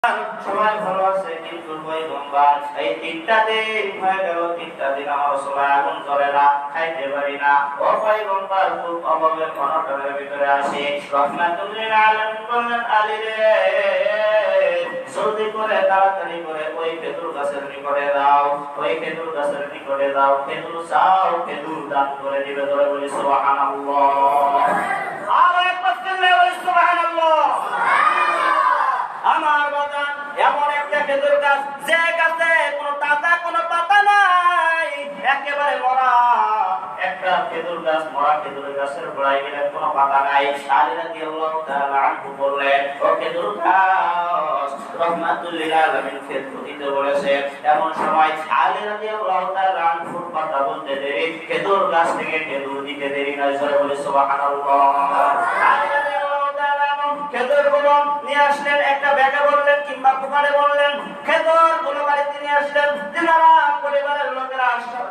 সবাই ভালো আছে, কিন্তু পয়গম্বর এই তিনটা দিন হয়ে গেল, তিনটা দিন আমার সবাই আগুন জ্বলে না, খাইতে পারি না। ও পয়গম্বর, খুব অভাবের অনটনের ভিতরে আছি। রহমাতুল লিল আলামিন বললেন, আলী রে, জলদি করে তাড়াতাড়ি করে ওই খেজুর গাছের নিকটে দাও, ওই খেজুর গাছের নিকটে দাও, খেজুর চাও, খেজুর দান করে দিবে। ধরে বলি সুবহানাল্লাহ। আর একবার চিল্লায়ে বলি সুবহানাল্লাহ। আমার বাগান এমন একটা খেজুর গাছ, যে গাছে কোনো তাজা কোনো পাতা নাই, একেবারে মরা একটা খেজুর গাছ। মরা খেজুর গাছের গোড়ায় গেলে কোনো পাতা নাই। আলী রাদিয়াল্লাহু তাআলা আনহু বললেন, ও খেজুর গাছ, রহমাতুল লিল আলামিন খেজুর দিতে বলেছে। এমন সময় আলী রাদিয়াল্লাহু তাআলা আনহুর কথা বলতে দেরি, খেজুর গাছ থেকে খেজুর দিতে দেরি নয়। জোরে বলি সুবহানাল্লাহ। আলী রাদিয়াল্লাহু তাআলা খেজুর গুলো নিয়ে আসলেন, একটা ব্যাগে বললেন কিংবা পুকুরে বললেন, খেজুর গুলো বাড়িতে নিয়ে আসলেন। তিনারা পরিবারের লোকেরা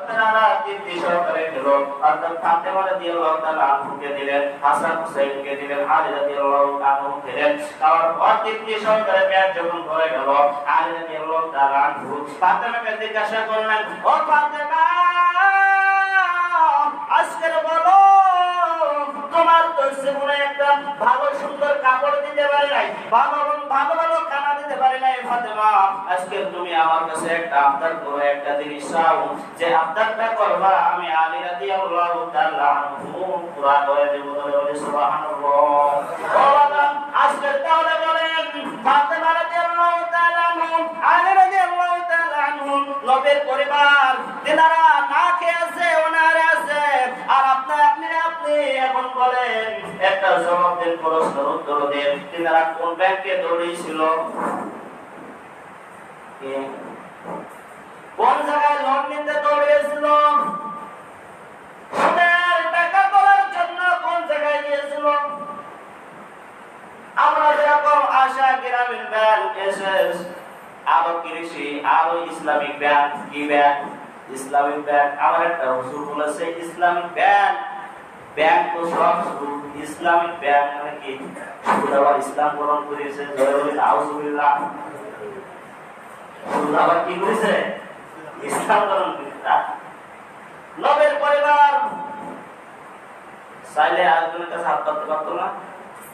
তারা তৃপ্তি সহকারে খেলো। অর্থাৎ ফাতেমা রাদিয়াল্লাহু তাআলা আনহুকে দিলেন, হাসান হুসাইনকে দিলেন, আলী রাদিয়াল্লাহু আনহু খেলেন। তারপর তৃপ্তি সহকারে পেট যখন ভরে গেল, আলী রাদিয়াল্লাহু তাআলা আনহু ফাতেমাকে জিজ্ঞাসা করলেন, ও ফাতেমা, আজকের বলো, তোমার তো জীবনে একটা ভালো সুন্দর কাপড় দিতে পারি নাই, ভালো ভালো খানা দিতে পারি নাই। ফাতেমা, আজকে তুমি আমার কাছে একটা আবদার করো, একটা জিনিস চাও, যে আবদারটা করবা আমি আলী রাদিয়াল্লাহু তাআলা আনহু পুরা করে দেব। বলে সুবহানাল্লাহ। ও বাবা, আজকে তাহলে বলেন, ফাতেমা রাদিয়াল্লাহু তাআলা আনহু, আলী রাদিয়াল্লাহু তাআলা আনহু, নবীর পরিবার তিনারা না খেয়ে আছে, ওনারে আছে, আর আপনি এখন বলেন, একটা জবাব দেন, প্রশ্নের উত্তর দেন, তিনারা কোন ব্যাংকে দৌড়িয়েছিল, কোন জায়গায় লোন নিতে দৌড়িয়েছিল, সুদের টাকা তোলার জন্য কোন জায়গায় গিয়েছিল? আমরা যেরকম আশা গ্রামীণ ব্যাংক, এসএস, আরো কৃষি, আরো ইসলামিক ব্যাংক, কি ব্যাংক? Islamic bank. আমার একটা হুজুর বলেছে, ইসলামিক ব্যাংক, ব্যাংক তো সব সুদ, ইসলামিক ব্যাংক মানে কি? সুদ আবার ইসলাম গ্রহণ করেছে। নাউজুবিল্লাহ। সুদ আবার কি করেছে? ইসলাম গ্রহণ করেছে। নবীর পরিবার চাইলে আরেকজনের কাছে হাত পাততে পারতো না,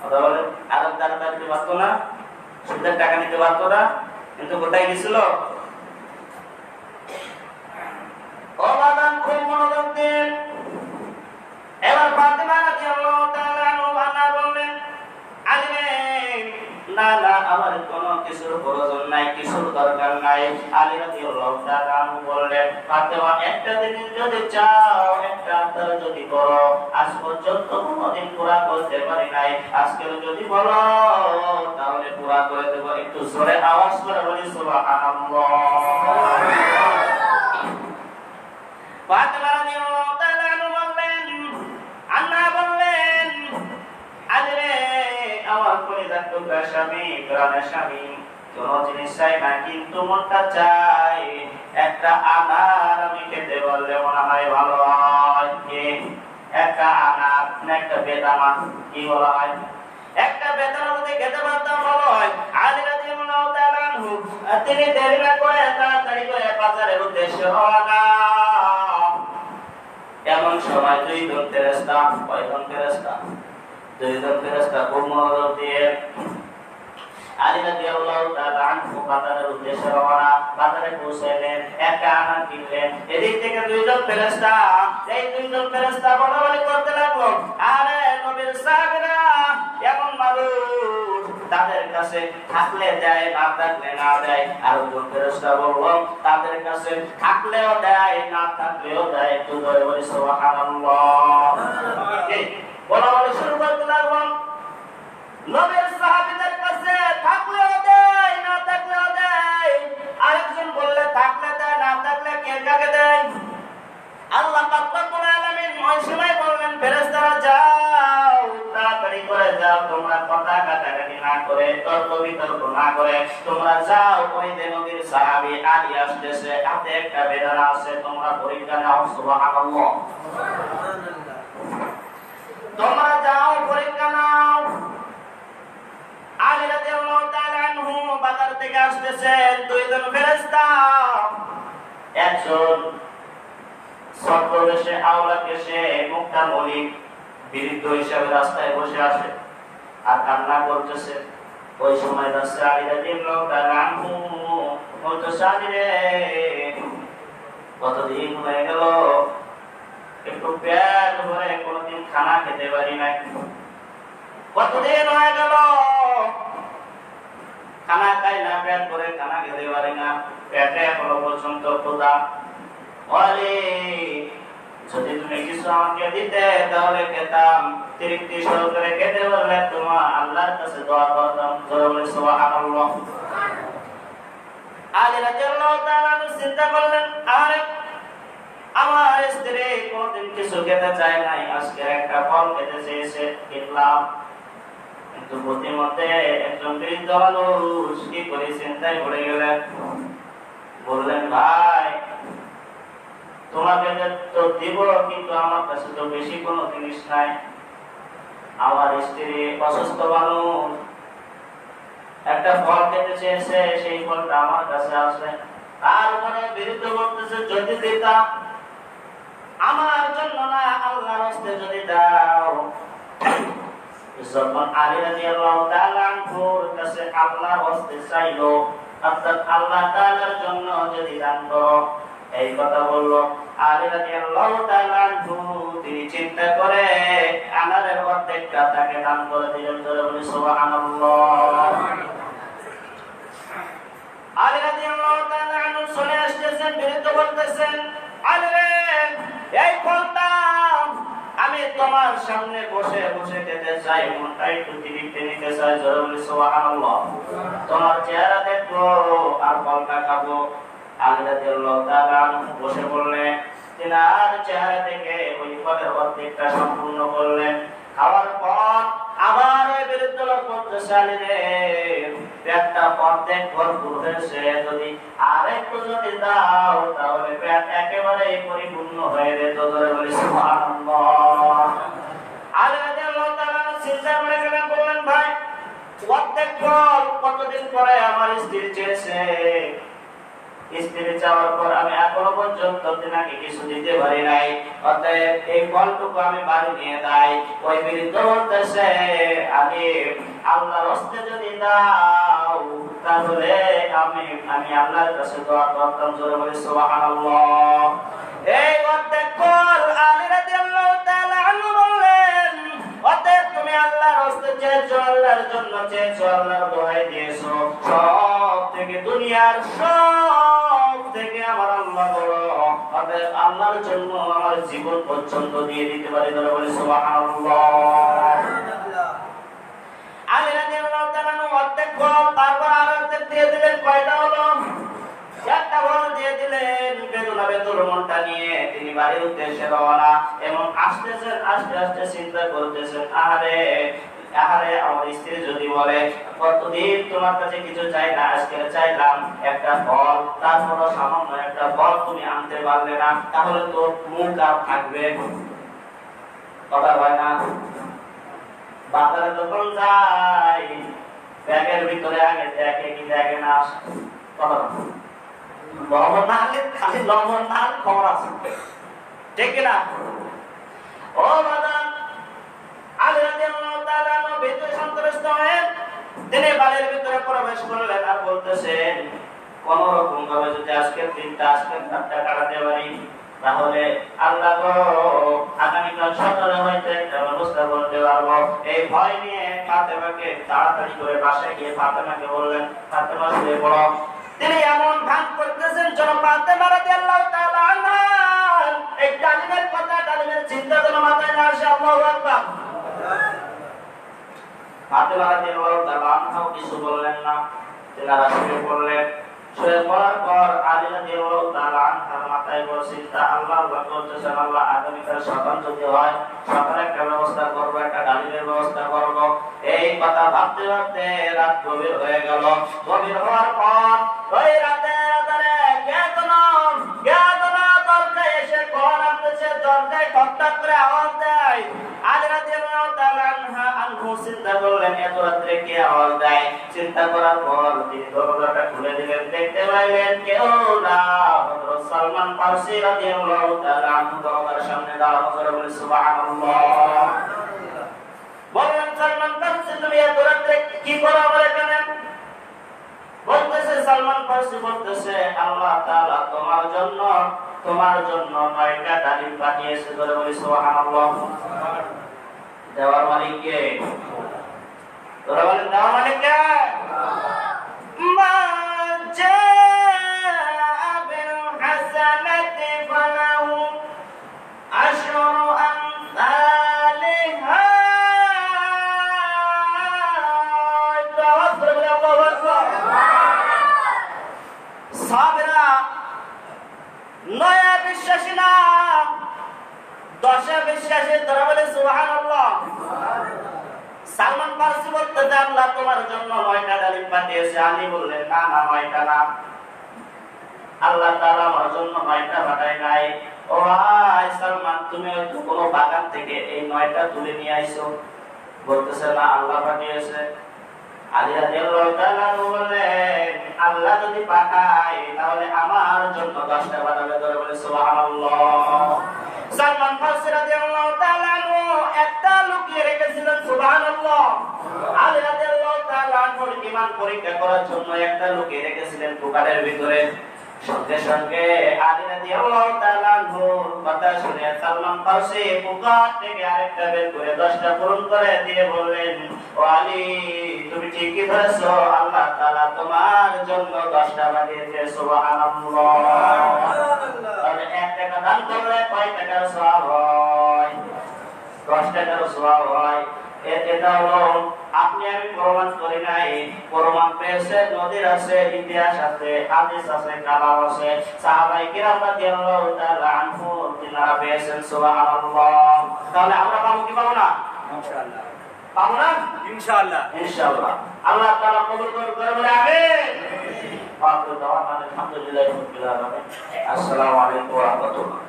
কথা বলে আরেক দ্বারা দিতে পারতো না, সুদের টাকা নিতে পারতো না, কিন্তু কোথায় গেছিল? অবাদান খুব মনোযোগ দিন। এবার ফাতেমা রাদিয়াল্লাহু তাআলা আনহা বললেন, আলী রে, না না, আমার কোনো কিছুর প্রয়োজন নাই, কিছুর দরকার নাই। আলী রাদিয়াল্লাহু তাআলা আনহু বললেন, ফাতেমা, একটা জিনিস যদি চাও, একটা আবদার যদি করো, আজ পর্যন্ত কোনোদিন পুরা করতে পারি নাই, আজকে যদি বলো তাহলে পুরা করে দেব। একটু জোরে আওয়াজ করে বলি সুবহানাল্লাহ। ফাতেমা রাদিয়াল্লাহু তাআলা বললেন, আলী রে, আমার কলিজার টুকরা স্বামী, প্রাণের স্বামী, কোন জিনিস চাই না, কিন্তু মনটা চাই একটা আনার আমি খেতে বললে মনে হয় ভালো হয়। একটা আনার না একটা বেদানা, কি বলা হয়? একটা বেদানা যদি খেতে পারতাম ভালো হয়। আলী রাদিয়াল্লাহু তাআলা আনহু তিনি দেরি না করে তাড়াতাড়ি করে বাজারের উদ্দেশ্যে রওনা। এমন সময় দুইজন ফেরেশতা, কয়জন ফেরেশতা? দুইজন ফেরেশতা খুব মনোযোগ দিয়ে আলী রাদিয়াল্লাহু তাআলা আনহু বাজারের উদ্দেশ্যে রওনা। বাজারে পৌঁছালেন, একটা আনার কিনলেন। এদিক থেকে দুইজন ফেরেশতা, এই দুইজন ফেরেশতা বলাবলি করতে লাগলো, আরে নবীর সাহাবীরা এমন মানুষ, তাদের কাছে থাকলে দেয়, না থাকলে না দেয়। আর দুজন ফেরেশতা বলল, তাদের কাছে থাকলেও দেয়, না থাকলেও দেয়। একটু ধরে বলি সুবহানাল্লাহ। বলাবলি শুরু করতে লাগলো, নবীর সাহাবীদের কাছে থাকলেও দেয়, না থাকলেও দেয়। আরেকজন বললে থাকলে দেয়, না থাকলে কে কাকে দেয়? আল্লাহ পাক রব্বুল আলামিন ওই সময় বললেন, ফেরেশতারা যাও, তাড়াতাড়ি করে যাও, তোমরা কথা কাটাকাটি না করে, তর্ক বিতর্ক না করে তোমরা যাও। ওই যে নবীর সাহাবী আলী আসতেছে, হাতে একটা বেদনা আছে, তোমরা পরীক্ষা নাও। সুবহানাল্লাহ। তোমরা যাও, পরীক্ষা নাও। আলী রাদিয়াল্লাহু তাআলা আনহু বাজার থেকে আসতেছেন, দুইজন ফেরেশতা, একজন ছদ্মবেশে আওলা কেশে মুক্তা মলিক বৃদ্ধ হিসাবে রাস্তায় বসে আছে আর কান্না করতেছে। ওই সময় রাস্তায় আলী রাদিয়াল্লাহু তাআলা আনহু বলতেছে, আলী রে, কতদিন হয়ে গেল একটু পেট ভরে কোনদিন খানা খেতে পারি নাই, কতদিন হয়ে গেল খানা খাই না, পেট ভরে খানা খেতে পারি না, পেটে এখনো পর্যন্ত ক্ষুধা। বলে, যদি তুমি কিছু আমাকে দিতে তাহলে খেতাম, তৃপ্তি সহকারে খেতে পারলে তোমার আল্লাহর কাছে দোয়া করতাম। জোরে বলে সুবহানাল্লাহ। আলী রাদিয়াল্লাহু তাআলা চিন্তা করলেন, আরে আমার স্ত্রী কোনদিন কিছু খেতে চায় নাই, আজকে একটা ফল খেতে চেয়েছে, কিনলাম। কিন্তু প্রতিমধ্যে একজন বৃদ্ধ মানুষ কি করে চিন্তায় পড়ে গেলেন, বললেন, ভাই তোমাকে তো দিব, কিন্তু আমার কাছে তো বেশি কোনো জিনিস নাই। আমার স্ত্রী অসুস্থ মানুষ, একটা ফল খেতে চেয়েছে, সেই ফলটা আমার কাছে আছে। তারপরে বিরুদ্ধ করতেছে, যদি দিতাম, আমার জন্য না, আল্লাহর হস্তে যদি দাও। যখন আলী রাদিয়াল্লাহু তাআলা আনহুর কাছে আল্লাহর হস্তে চাইলো, অর্থাৎ আল্লাহ তাআলার জন্য যদি দান করো, এই কথা বললো, আলী রাদিয়াল্লাহু তাআলা আনহু তিনি চিন্তা করে আনারের অর্ধেকটা তাকে দান করে দিলেন। জোরে বলি সুবহানাল্লাহ। আলী রাদিয়াল্লাহু তাআলা আনহু চলে আসতেছেন, বিরুদ্ধ বলতেছেন, আলী রে, এই ফলটা আমি তোমার সামনে বসে বসে খেতে চাই, মনটা একটু তৃপ্তি নিতে চাই। জোরে বলি সুবহানাল্লাহ। তোমার চেহারা দেখবো আর ফলটা খাবো। আলী রাদিয়াল্লাহু তাআলা আনহু বসে বললেন, তিনার চেহারা থেকে ওই ফলের অর্ধেকটা সম্পূর্ণ করলেন। খাওয়ার পর আবার ওই বিরুদ্ধ লোক বলতেছে, আলী রে, পেটটা অর্ধেক ভরপুর হয়েছে, যদি আর একটু যদি দাও তাহলে পেট একেবারে পরিপূর্ণ হয়ে যেত। ধরে বলি সুবহানাল্লাহ। আলী রাদিয়াল্লাহু তাআলা চিন্তা করে গেলেন, বললেন, ভাই অর্ধেক ফল কতদিন পরে আমার স্ত্রী চেয়েছে, স্ত্রী চাওয়ার পর আমি এখনো পর্যন্ত তিনাকে কিছু দিতে পারি নাই, অতএব এই ফলটুকু আমি বাড়ি নিয়ে যাই। ওই বৃদ্ধ বলতেছে, আলী আল্লাহর হস্তে যদি দাও তাহলে আমি আল্লাহর কাছে দোয়া করতাম। জোরে বলি সুবহানাল্লাহ। এই অর্ধেক ফল আলী রাদিয়াল্লাহু তাআলা আনহু বললেন, অতএব তুমি আল্লাহর হস্তে চেয়েছো, আল্লাহর জন্য চেয়েছো, আল্লাহর দোহাই দিয়েছো, সব থেকে দুনিয়ার সব থেকে আমার আল্লাহ বড়, অতএব আল্লাহর জন্য আমার জীবন পর্যন্ত দিয়ে দিতে পারি। ধরে বলি সুবহানাল্লাহ। আলী রাদিয়াল্লাহু তাআলা অর্ধেক ফল, তারপর আর অর্ধেক দিয়ে দিলেন। কয়টা হলো? একটা ফল দিয়ে দিলেন। বেদনা বেদুর মনটা নিয়ে তিনি বাড়ির উদ্দেশ্যে রওনা, এবং আসতেছেন, আস্তে আস্তে চিন্তা করতেছেন, আহারে আহারে, আমার স্ত্রী যদি বলে কতদিন তোমার কাছে কিছু চাই না, আজকে চাইলাম একটা ফল, তারপরও সামান্য একটা ফল তুমি আনতে পারলে না, তাহলে তো মুখ আর থাকবে, কথা হয় না। বাজারে যখন যাই, ব্যাগের ভিতরে আগে দেখে কি দেখে না, কথা লবণ না হলে খালি লবণ না হলে খবর আছে, ঠিক কিনা? ও বাজার, আলী রাদিয়াল্লাহু তাআলা ভিতরে সন্তুষ্ট হয়ে তিনি বাড়ির ভিতরে প্রবেশ করলেন আর বলতেছেন, কোন রকম ভাবে যদি আজকের দিনটা, আজকের রাতটা কাটাতে পারি, তাহলে আল্লাহ গো আগামীকাল সকালে হয়তো একটা ব্যবস্থা করতে পারবো। এই ভয় নিয়ে ফাতেমাকে তাড়াতাড়ি করে বাসায় গিয়ে ফাতেমাকে বললেন, ফাতেমা শুয়ে পড়ো। তিনি এমন ভান করতেছেন যেন ফাতেমা রাদিয়াল্লাহু তাআলা আনহা এই ডালিমের কথা, ডালিমের চিন্তা যেন মাথায় না আসে। আল্লাহু আকবার। ফাতেমা রাদিয়াল্লাহু তাআলা আনহা কিছু বললেন না, তিনারা শুয়ে পড়লেন। শুয়ে পড়ার পর আলী রাদিয়াল্লাহু তাআলা আনহার মাথায় বড় চিন্তা, আল্লাহ করতেছেন, আল্লাহ আগামীকাল সকাল যদি হয়, সকালে একটা ব্যবস্থা করবো, একটা ডালিমের ব্যবস্থা করবো। এই কথা ভাবতে ভাবতে রাত গভীর হয়ে গেল। গভীর হওয়ার পর ওই রাতে দরজায় এসে কল আসতেছে, দরজায় ঠকঠক করে আওয়াজ দেয়। আলী রাদিয়াল্লাহু তাআলা আনহু চিন্তা করলেন, এত রাত্রে কে আওয়াজ দেয়। চিন্তা করার পর তিনি দরজাটা খুলে দিলেন, দেখতে পাইলেন কেউ না, হযরত সালমান ফারসি রাদিয়াল্লাহু তাআলা আনহু দরজার সামনে দাঁড়ানো। বলে সুবহানাল্লাহ। বললেন সালমান ফারসি তুমি এত রাত্রে কি করো আমার এখানে? বলতেছে সালমান ফারসি বলতেছে আল্লাহ তাআলা তোমার জন্য 9টা ডালিম পাঠিয়েছে। বলে সুবহানাল্লাহ। দেওয়ার মালিক কে? তোরা বলেন দেওয়ার মালিক কে? মা জাআ বিল হাসানাতি ফালাহু আশরু আমসালিহা। সাহাবীরা নয়া বিশ্বাসী না, দশা বিশ্বাসী। তারা বলে সুবহানাল্লাহ। সালমান ফারসি বলতেছে আল্লাহ তোমার জন্য 9টা ডালিম পাঠিয়েছে। আলী বললেন না না 9টা না, আল্লাহ তাআলা আমার জন্য 9টা পাঠায় নাই। ও ভাই সালমান তুমি হয়তো কোনো বাগান থেকে এই 9টা তুলে নিয়ে আইছো। বলতেছে না আল্লাহ পাঠিয়েছে। আলী রাদিয়াল্লাহু তাআলা বললেন আল্লাহ যদি পাঠায় তাহলে আমার জন্য 10টা পাঠাবে। বলে সুবহানাল্লাহ। সালমান ফারসি রাদিয়াল্লাহু তাআলা একটা লুকিয়ে রেখেছিলেন। সুবহানাল্লাহ। আলী রাদিয়াল্লাহু তাআলা ঈমান পরীক্ষা করার জন্য একটা লুকিয়ে রেখেছিলেন পুকারের ভিতরে। সঙ্গে সঙ্গে আলী রাদিয়াল্লাহু তাআলা কথা শুনে সালমান ফারসি পুকার থেকে আরেকটা বের করে 10টা পূরণ করে দিয়ে বললেন ও আলী তুমি ঠিকই ধরেছো, আল্লাহ তাআলা তোমার জন্য 10টা পাঠিয়েছে। সুবহানাল্লাহ। তাহলে 1 টাকা দান করলে কয় টাকার সওয়াব হয়? 10 টাকার সওয়াব হয়। এটা হলো আপনি আমি প্রমাণ করি নাই, প্রমাণ পেয়েছে নদীর আছে, ইতিহাস আছে, হাদিস আছে, কালাম আছে। সাহাবায়ে কিরাম রাদিয়াল্লাহু তাআলা আনহু তিনারা পেয়েছেন। সুবহানাল্লাহ। তাহলে আমরা পাবো কি পাবো না? ইনশাআল্লাহ পাবো না? ইনশাআল্লাহ ইনশাআল্লাহ। আল্লাহ তাআলা কবুল করে বলে আমিন। আলহামদুলিল্লাহি রাব্বিল আলামিন। আসসালামু আলাইকুম ওয়া রাহমাতুল্লাহ।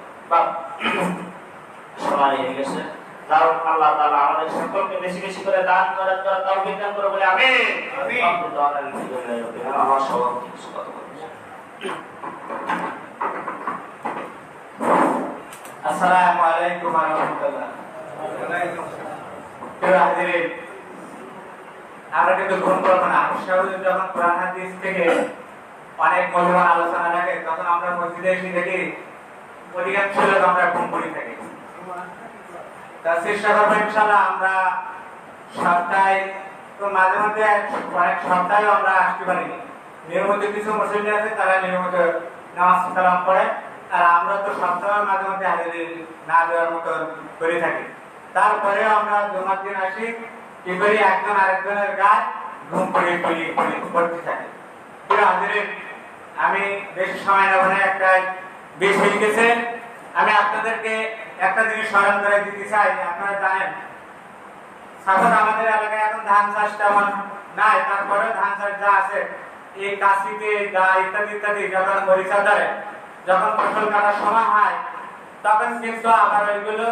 সময় হয়ে গেছে। যাও আল্লাহ তাআলা আমাদের সকলকে বেশি বেশি করে দান করার তৌফিক দান করে বলে আমিন। আমিন। আমার সবাইকে কিছু কথা বলছি। আসসালামু আলাইকুম ওয়া রাহমাতুল্লাহ। ওয়া আলাইকুম আসসালাম। প্রিয় হাজিরিন, আমরা কিন্তু ভুল করব না। শাহুল যখন কোরআন হাদিস থেকে অনেক মূল্যবান আলোচনা থাকে তখন আমরা মসজিদে এসে দেখি অধিকাংশ লোক আমরা ঘুম পড়ে থাকি। তা চেষ্টা করবো ইনশাআল্লাহ আমরা সপ্তাহে তো মাঝে মধ্যে অনেক সপ্তাহে আমরা আসতে পারিনি। নিয়মিত কিছু মুসল্লি আছে তারা নিয়মিত নামাজ কালাম পড়ে, আর আমরা তো সপ্তাহে মাঝে মধ্যে হাজিরি না দেওয়ার মতো করে থাকি। তারপরেও আমরা জুমার দিন আসি, কি করি একজন আরেকজনের গায়ে ঘুম পড়িয়ে পড়তে থাকি। প্রিয় হাজিরিন, আমি বেশি সময় নেব না, একটা বেশ হয়ে গেছে। আমি আপনাদেরকে একটা জিনিস স্মরণ করে দিতে চাই। আপনারা জানেন সাপোজ আমাদের এলাকায় এখন ধান চাষ তেমন নাই, তারপরে ধান চাষ যা আছে এই কাশিতে গা ইত্যাদি ইত্যাদি যখন মরিচা ধরে, যখন ফসল কাটার সময় হয় তখন কিন্তু আবার ওইগুলো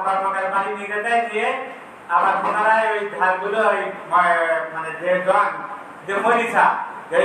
কর্মকার বাড়ি নিয়ে যায়, দিয়ে আবার পুনরায় ওই ধানগুলো ওই মানে যে জং যে মরিচা যে